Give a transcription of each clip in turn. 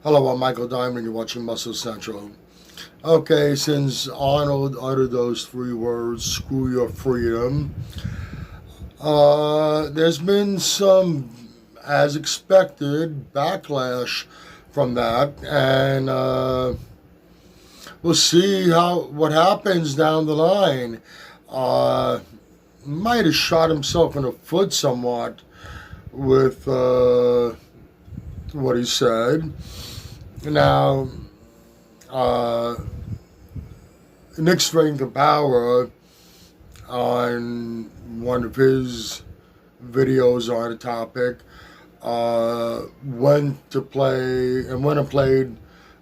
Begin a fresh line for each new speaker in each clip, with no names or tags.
Hello, I'm Michael Diamond. You're watching Muscle Central. Okay, since Arnold uttered those three words, screw your freedom, there's been some, as expected, backlash from that, and we'll see what happens down the line. Uh, might have shot himself in the foot somewhat with what he said. Now, uh, Nick Power on one of his videos on a topic went and played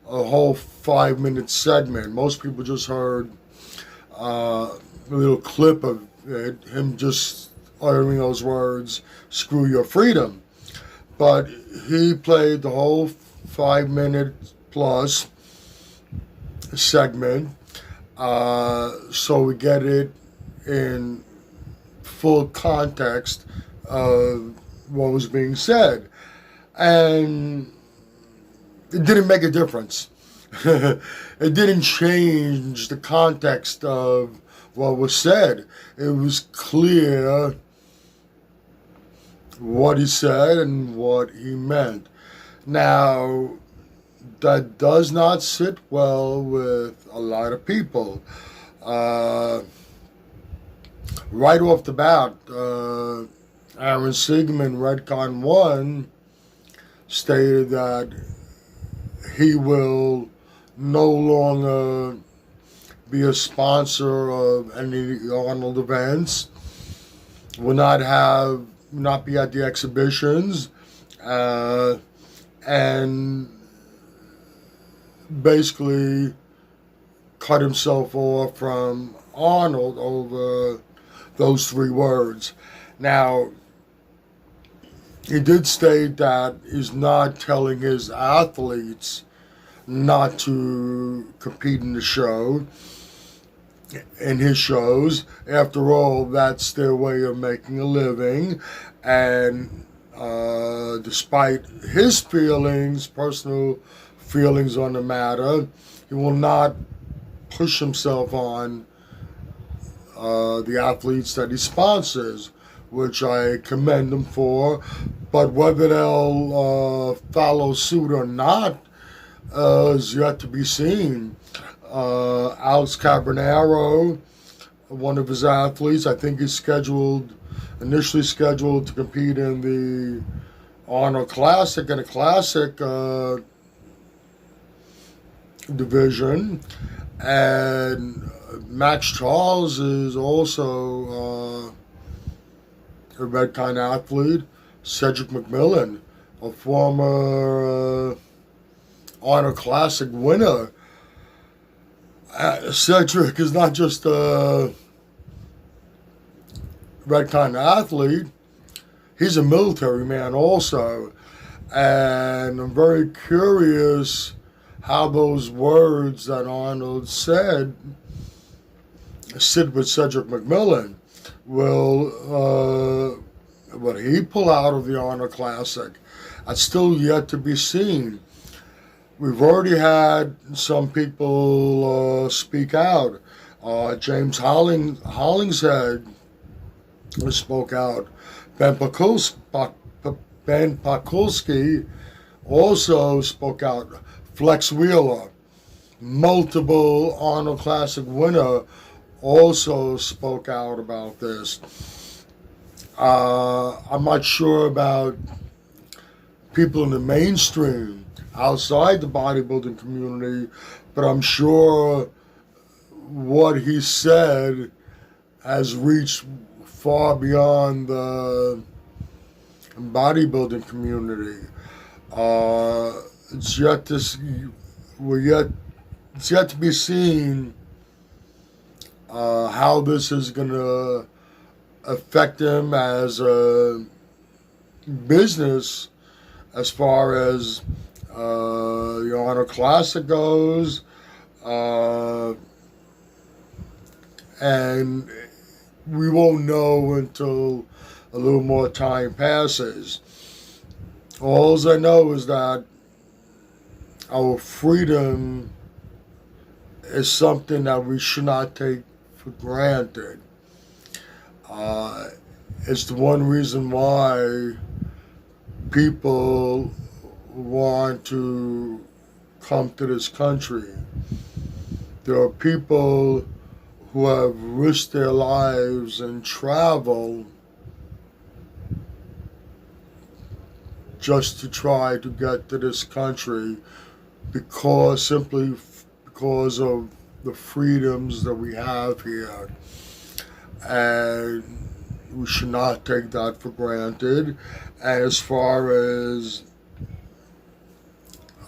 a whole 5 minute segment. Most people just heard a little clip of it, him just uttering those words, screw your freedom. But he played the whole 5 minute plus segment, so we get it in full context of what was being said. And it didn't make a difference. It didn't change the context of what was said. It was clear what he said and what he meant. Now, that does not sit well with a lot of people. Right off the bat, Aaron Sigmund, Redcon 1, stated that he will no longer be a sponsor of any Arnold events, will not be at the exhibitions, and basically cut himself off from Arnold over those three words. Now, he did state that he's not telling his athletes not to compete in his shows. After all, that's their way of making a living. And despite his personal feelings on the matter, he will not push himself on the athletes that he sponsors, which I commend him for. But whether they'll follow suit or not is yet to be seen. Alex Cabernero, one of his athletes, I think he's initially scheduled to compete in the Arnold Classic and a Classic division. And Max Charles is also a Redcon athlete. Cedric McMillan, a former Arnold Classic winner. Cedric is not just a Redcon athlete, he's a military man also. And I'm very curious how those words that Arnold said sit with Cedric McMillan. Will he pull out of the Arnold Classic? That's still yet to be seen. We've already had some people speak out. James Hollingshead spoke out. Ben Pakulski also spoke out. Flex Wheeler, multiple Arnold Classic winner, also spoke out about this. I'm not sure about people in the mainstream outside the bodybuilding community, but I'm sure what he said has reached far beyond the bodybuilding community. It's yet to be seen how this is going to affect him as a business, as far as the Arnold Classic goes, and we won't know until a little more time passes. All I know is that our freedom is something that we should not take for granted. It's the one reason why people want to come to this country. There are people who have risked their lives and travel just to try to get to this country simply because of the freedoms that we have here. And we should not take that for granted. And as far as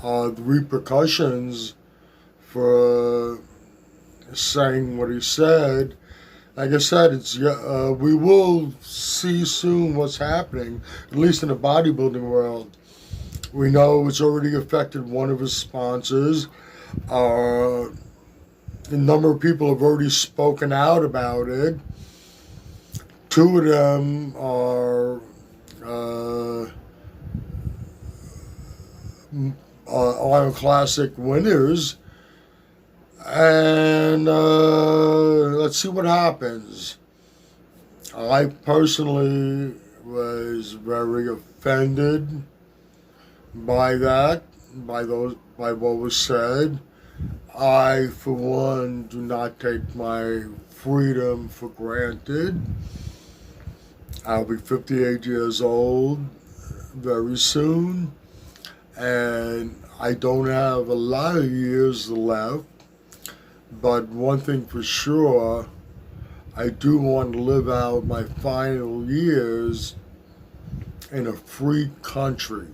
the repercussions for saying what he said, like I said, we will see soon what's happening, at least in the bodybuilding world. We know it's already affected one of his sponsors. A number of people have already spoken out about it. Two of them are Arnold Classic winners. And let's see what happens. I personally was very offended by that, by what was said. I, for one, do not take my freedom for granted. I'll be 58 years old very soon, and I don't have a lot of years left. But one thing for sure, I do want to live out my final years in a free country.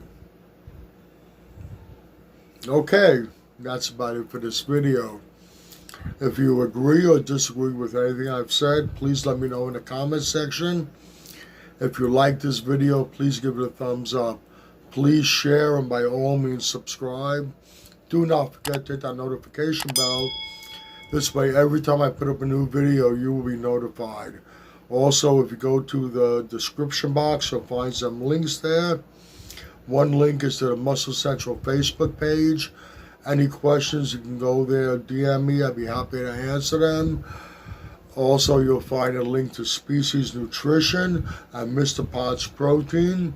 Okay, that's about it for this video. If you agree or disagree with anything I've said, please let me know in the comment section. If you like this video, please give it a thumbs up. Please share and by all means subscribe. Do not forget to hit that notification bell. This way, every time I put up a new video, you will be notified. Also, if you go to the description box, you'll find some links there. One link is to the Muscle Central Facebook page. Any questions, you can go there, DM me. I'd be happy to answer them. Also, you'll find a link to Species Nutrition and Mr. Potts Protein.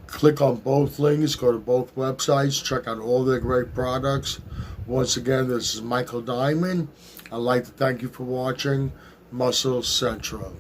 Click on both links, go to both websites, check out all their great products. Once again, this is Michael Diamond. I'd like to thank you for watching Muscle Central.